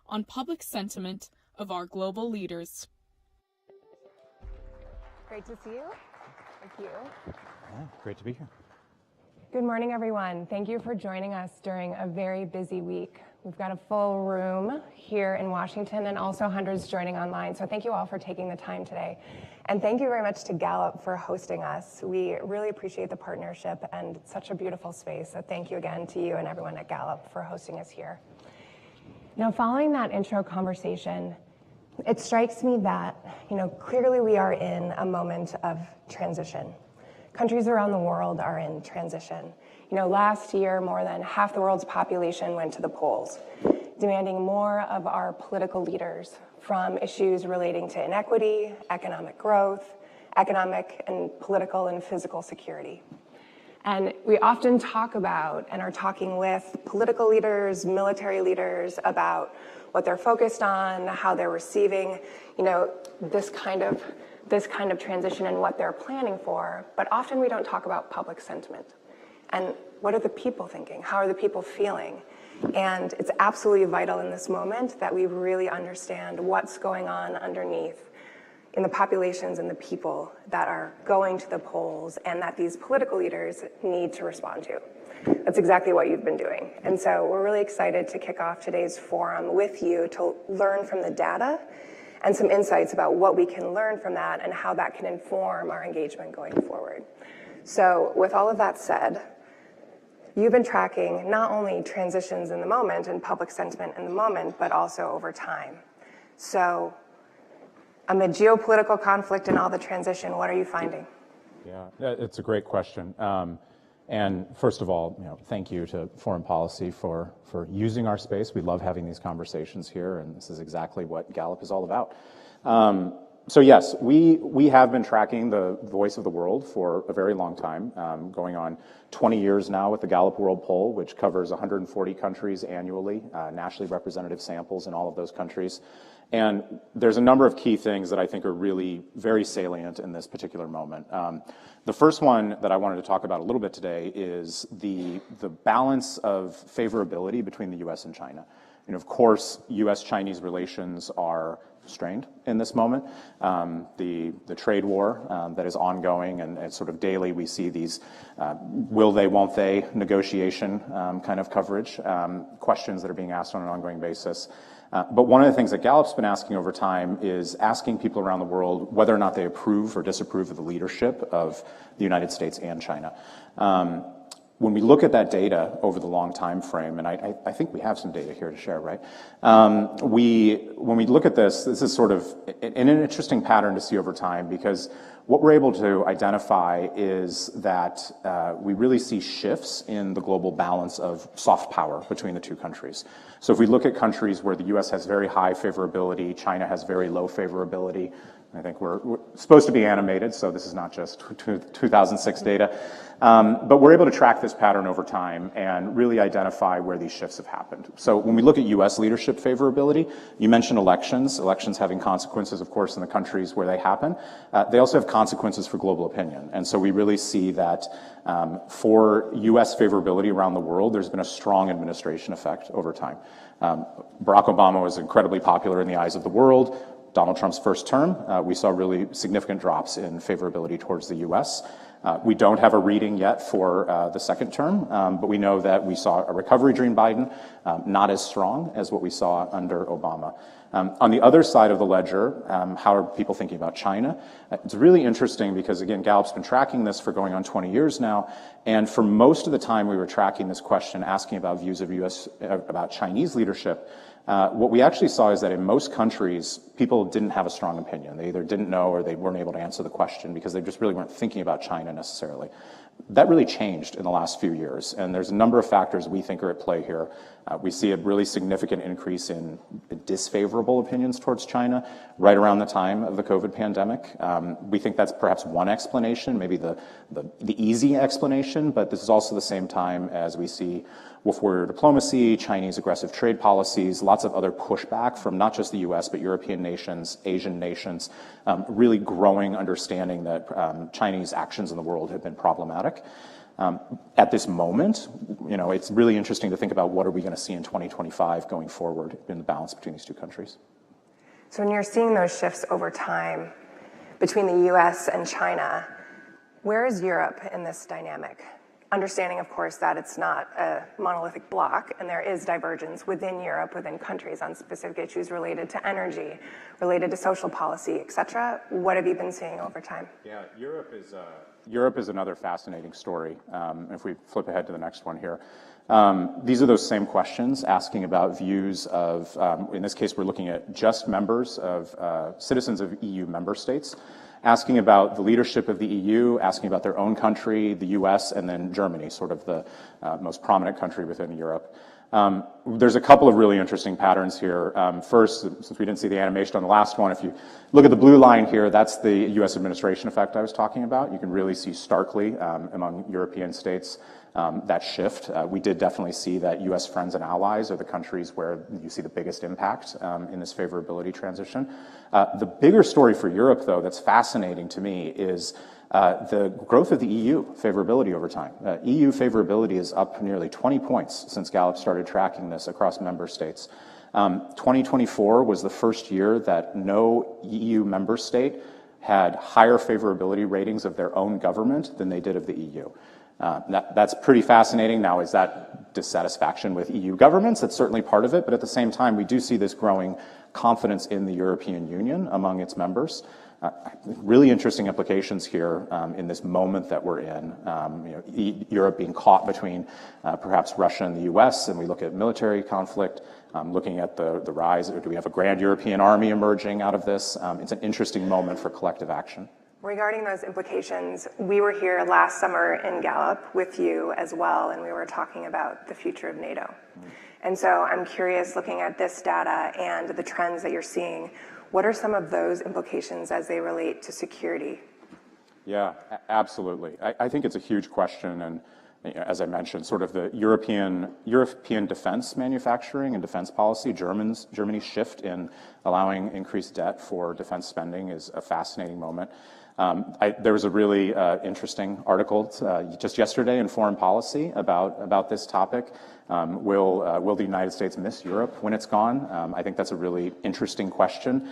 on public sentiment of our global leaders. Great to see you. Thank you. Yeah, great to be here. Good morning, everyone. Thank you for joining us during a very busy week. We've got a full room here in Washington and also hundreds joining online. So thank you all for taking the time today. And thank you very much to Gallup for hosting us. We really appreciate the partnership and it's such a beautiful space. So thank you again to you and everyone at Gallup for hosting us here. Now, following that intro conversation, it strikes me that, clearly we are in a moment of transition. Countries around the world are in transition. Last year, more than half the world's population went to the polls, demanding more of our political leaders from issues relating to inequity, economic growth, economic and political and physical security. And we often talk about and are talking with political leaders, military leaders about what they're focused on, how they're receiving, this kind of transition and what they're planning for. But often we don't talk about public sentiment. And what are the people thinking? How are the people feeling? And it's absolutely vital in this moment that we really understand what's going on underneath in the populations and the people that are going to the polls and that these political leaders need to respond to. That's exactly what you've been doing. And so we're really excited to kick off today's forum with you to learn from the data and some insights about what we can learn from that and how that can inform our engagement going forward. So with all of that said, you've been tracking not only transitions in the moment and public sentiment in the moment, but also over time. So amid geopolitical conflict and all the transition, what are you finding? Yeah, it's a great question. And first of all, thank you to Foreign Policy for using our space. We love having these conversations here, and this is exactly what Gallup is all about. So yes, we have been tracking the voice of the world for a very long time, going on 20 years now with the Gallup World Poll, which covers 140 countries annually, nationally representative samples in all of those countries. And there's a number of key things that I think are really very salient in this particular moment. The first one that I wanted to talk about a little bit today is the balance of favorability between the U.S. and China. Of course, U.S.-Chinese relations are strained in this moment. The trade war that is ongoing and sort of daily we see these will they, won't they negotiation kind of coverage, questions that are being asked on an ongoing basis. But one of the things that Gallup's been asking over time is asking people around the world whether or not they approve or disapprove of the leadership of the United States and China. When we look at that data over the long time frame, and I think we have some data here to share, right? When we look at this is sort of an interesting pattern to see over time because what we're able to identify is that we really see shifts in the global balance of soft power between the two countries. So if we look at countries where the U.S. has very high favorability, China has very low favorability, I think we're supposed to be animated, so this is not just 2006 data. But we're able to track this pattern over time and really identify where these shifts have happened. So when we look at U.S. leadership favorability, you mentioned elections having consequences, of course, in the countries where they happen. They also have consequences for global opinion. And so we really see that for U.S. favorability around the world, there's been a strong administration effect over time. Barack Obama was incredibly popular in the eyes of the world. Donald Trump's first term, we saw really significant drops in favorability towards the U.S. We don't have a reading yet for the second term, but we know that we saw a recovery during Biden, not as strong as what we saw under Obama. On the other side of the ledger, how are people thinking about China? It's really interesting because, again, Gallup's been tracking this for going on 20 years now, and for most of the time we were tracking this question, asking about views of about Chinese leadership. What we actually saw is that in most countries, people didn't have a strong opinion. They either didn't know or they weren't able to answer the question because they just really weren't thinking about China necessarily. That really changed in the last few years, and there's a number of factors we think are at play here. We see a really significant increase in disfavorable opinions towards China right around the time of the COVID pandemic. We think that's perhaps one explanation, maybe the easy explanation, but this is also the same time as we see wolf warrior diplomacy, Chinese aggressive trade policies, lots of other pushback from not just the U.S., but European nations, Asian nations, really growing understanding that Chinese actions in the world have been problematic. At this moment, it's really interesting to think about what are we going to see in 2025 going forward in the balance between these two countries. So when you're seeing those shifts over time between the US and China, where is Europe in this dynamic? Understanding, of course, that it's not a monolithic bloc and there is divergence within Europe, within countries on specific issues related to energy, related to social policy, et cetera. What have you been seeing over time? Yeah, Europe is another fascinating story. If we flip ahead to the next one here. These are those same questions asking about views of, in this case, we're looking at just members of citizens of EU member states, asking about the leadership of the EU, asking about their own country, the US, and then Germany, sort of the most prominent country within Europe. There's a couple of really interesting patterns here. First, since we didn't see the animation on the last one, if you look at the blue line here, that's the US administration effect I was talking about. You can really see starkly among European states that shift. We did definitely see that US friends and allies are the countries where you see the biggest impact in this favorability transition. The bigger story for Europe, though, that's fascinating to me is the growth of the EU favorability over time. EU favorability is up nearly 20 points since Gallup started tracking this across member states. 2024 was the first year that no EU member state had higher favorability ratings of their own government than they did of the EU. That's pretty fascinating. Now, is that dissatisfaction with EU governments? That's certainly part of it, but at the same time, we do see this growing confidence in the European Union among its members. Really interesting implications here in this moment that we're in. Europe being caught between perhaps Russia and the US, and we look at military conflict, looking at the rise, or do we have a grand European army emerging out of this? It's an interesting moment for collective action. Regarding those implications, we were here last summer in Gallup with you as well, and we were talking about the future of NATO. And so I'm curious, looking at this data and the trends that you're seeing, what are some of those implications as they relate to security? Yeah, absolutely. I think it's a huge question, and as I mentioned, sort of the European defense manufacturing and defense policy, Germany's shift in allowing increased debt for defense spending is a fascinating moment. There was a really interesting article just yesterday in Foreign Policy about this topic. Will the United States miss Europe when it's gone? I think that's a really interesting question.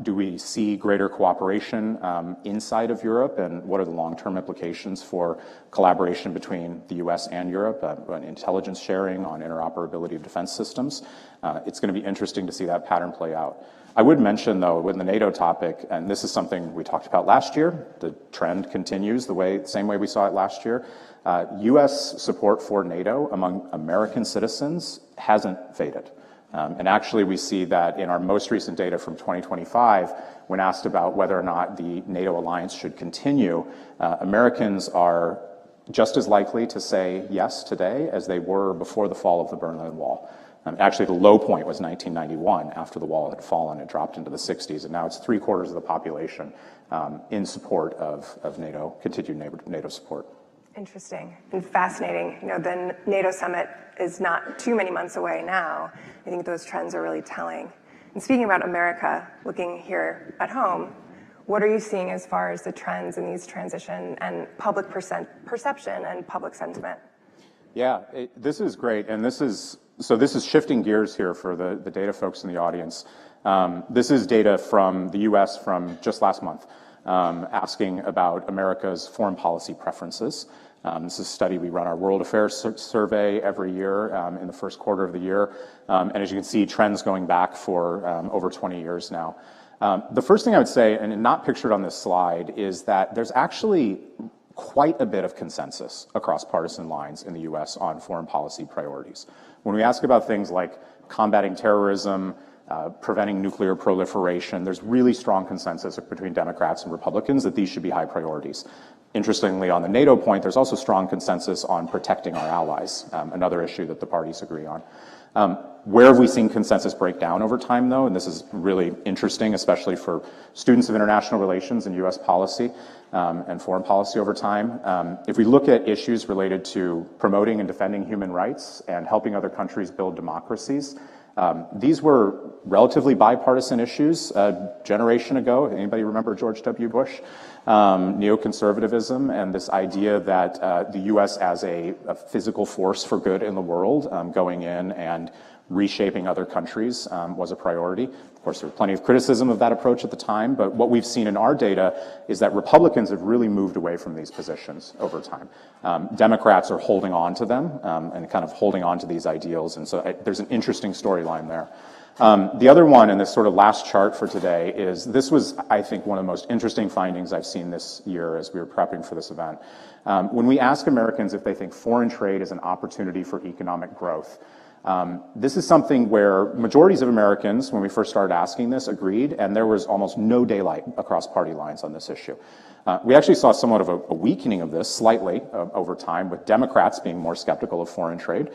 Do we see greater cooperation inside of Europe, and what are the long-term implications for collaboration between the US and Europe on intelligence sharing, on interoperability of defense systems? It's going to be interesting to see that pattern play out. I would mention, though, with the NATO topic, and this is something we talked about last year, the trend continues the same way we saw it last year. U.S. support for NATO among American citizens hasn't faded. And actually, we see that in our most recent data from 2025, when asked about whether or not the NATO alliance should continue, Americans are just as likely to say yes today as they were before the fall of the Berlin Wall. Actually, the low point was 1991. After the wall had fallen, it dropped into the 60s, and now it's 3/4 of the population in support of NATO, continued NATO support. Interesting and fascinating. The NATO summit is not too many months away now. I think those trends are really telling. And speaking about America, looking here at home, what are you seeing as far as the trends in these transition and public perception and public sentiment? Yeah, this is great, and this is shifting gears here for the data folks in the audience. This is data from the US from just last month, asking about America's foreign policy preferences. This is a study we run our World Affairs survey every year in the first quarter of the year. And as you can see, trends going back for over 20 years now. The first thing I would say, and not pictured on this slide, is that there's actually quite a bit of consensus across partisan lines in the US on foreign policy priorities. When we ask about things like combating terrorism, preventing nuclear proliferation, there's really strong consensus between Democrats and Republicans that these should be high priorities. Interestingly, on the NATO point, there's also strong consensus on protecting our allies, another issue that the parties agree on. Where have we seen consensus break down over time, though? And this is really interesting, especially for students of international relations and US policy and foreign policy over time. If we look at issues related to promoting and defending human rights and helping other countries build democracies, These were relatively bipartisan issues a generation ago. Anybody remember George W. Bush? Neoconservatism and this idea that the U.S. as a physical force for good in the world, going in and reshaping other countries was a priority. Of course, there was plenty of criticism of that approach at the time, but what we've seen in our data is that Republicans have really moved away from these positions over time. Democrats are holding on to them and kind of holding on to these ideals, and so there's an interesting storyline there. The other one, and this sort of last chart for today, is this was, I think, one of the most interesting findings I've seen this year as we were prepping for this event. When we ask Americans if they think foreign trade is an opportunity for economic growth, this is something where majorities of Americans, when we first started asking this, agreed, and there was almost no daylight across party lines on this issue. We actually saw somewhat of a weakening of this slightly over time, with Democrats being more skeptical of foreign trade.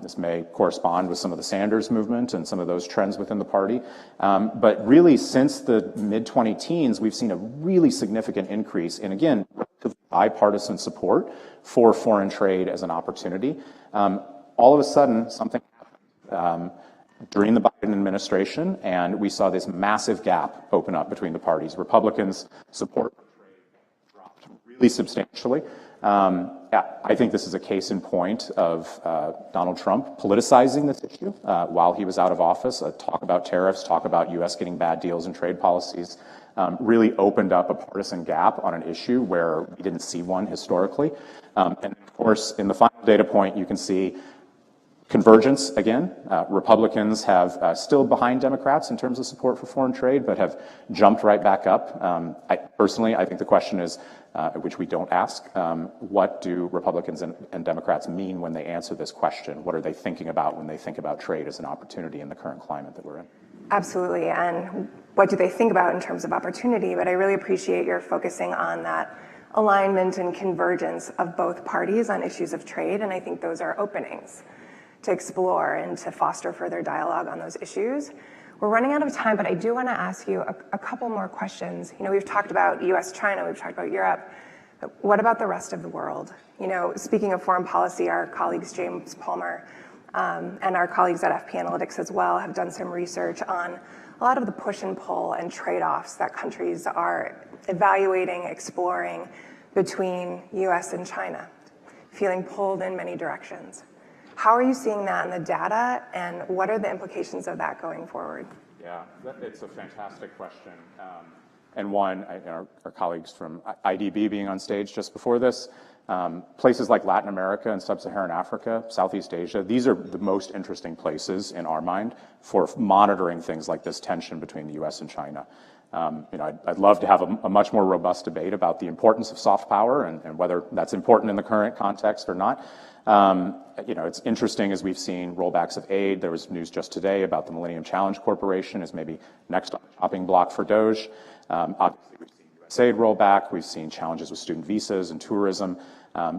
This may correspond with some of the Sanders movement and some of those trends within the party. But really, since the mid-2010s, we've seen a really significant increase in, again, bipartisan support for foreign trade as an opportunity. All of a sudden, something happened during the Biden administration, and we saw this massive gap open up between the parties. Republicans' support for trade dropped really substantially. I think this is a case in point of Donald Trump politicizing this issue while he was out of office. Talk about tariffs, talk about U.S. getting bad deals in trade policies, really opened up a partisan gap on an issue where we didn't see one historically. And of course, in the final data point, you can see convergence again. Republicans have still behind Democrats in terms of support for foreign trade, but have jumped right back up. I think the question is, which we don't ask, what do Republicans and Democrats mean when they answer this question? What are they thinking about when they think about trade as an opportunity in the current climate that we're in? Absolutely, and what do they think about in terms of opportunity? But I really appreciate your focusing on that alignment and convergence of both parties on issues of trade, and I think those are openings to explore and to foster further dialogue on those issues. We're running out of time, but I do want to ask you a couple more questions. You know, we've talked about US-China, we've talked about Europe. What about the rest of the world? You know, speaking of foreign policy, our colleagues James Palmer and our colleagues at FP Analytics as well have done some research on a lot of the push and pull and trade-offs that countries are evaluating, exploring between US and China, feeling pulled in many directions. How are you seeing that in the data, and what are the implications of that going forward? Yeah, it's a fantastic question. And one, our colleagues from IDB being on stage just before this, places like Latin America and Sub-Saharan Africa, Southeast Asia, these are the most interesting places in our mind for monitoring things like this tension between the US and China. I'd love to have a much more robust debate about the importance of soft power and whether that's important in the current context or not. It's interesting as we've seen rollbacks of aid. There was news just today about the Millennium Challenge Corporation as maybe next on the chopping block for DOGE. Obviously, we've seen USAID rollback. We've seen challenges with student visas and tourism.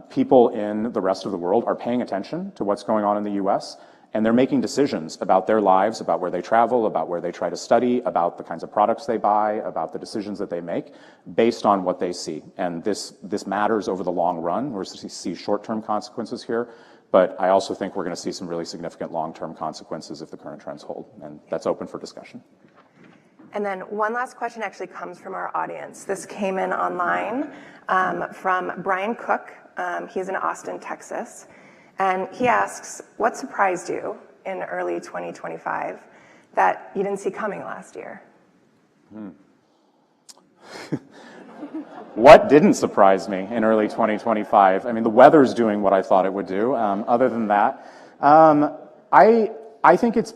People in the rest of the world are paying attention to what's going on in the U.S., and they're making decisions about their lives, about where they travel, about where they try to study, about the kinds of products they buy, about the decisions that they make based on what they see. And this matters over the long run. We're going to see short-term consequences here, but I also think we're going to see some really significant long-term consequences if the current trends hold, and that's open for discussion. And then one last question actually comes from our audience. This came in online from Brian Cook. He's in Austin, Texas. And he asks, what surprised you in early 2025 that you didn't see coming last year? What didn't surprise me in early 2025? I mean, the weather's doing what I thought it would do. Other than that, I think it's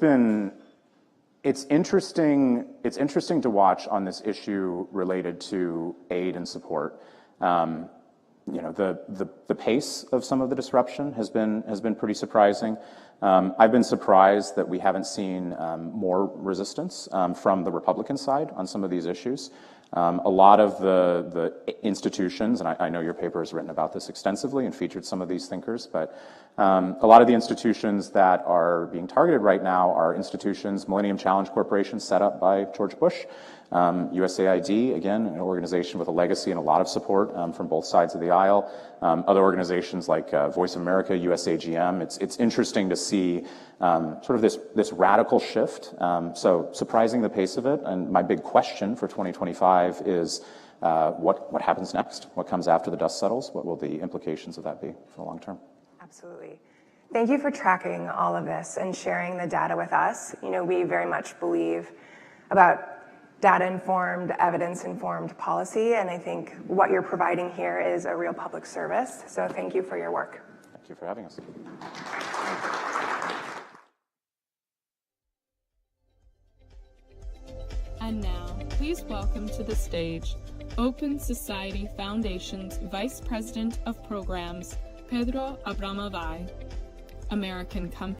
interesting to watch on this issue related to aid and support. The pace of some of the disruption has been pretty surprising. I've been surprised that we haven't seen more resistance from the Republican side on some of these issues. A lot of the institutions, and I know your paper has written about this extensively and featured some of these thinkers, but a lot of the institutions that are being targeted right now are institutions, Millennium Challenge Corporation, set up by George Bush, USAID, again, an organization with a legacy and a lot of support from both sides of the aisle. Other organizations like Voice of America, USAGM. It's interesting to see sort of this radical shift. So surprising the pace of it. And my big question for 2025 is what happens next? What comes after the dust settles? What will the implications of that be for the long term? Absolutely. Thank you for tracking all of this and sharing the data with us. You know, we very much believe about data-informed, evidence-informed policy, and I think what you're providing here is a real public service. So thank you for your work. Thank you for having us. And now, please welcome to the stage Open Society Foundation's Vice President of Programs, Pedro Abramovay, American company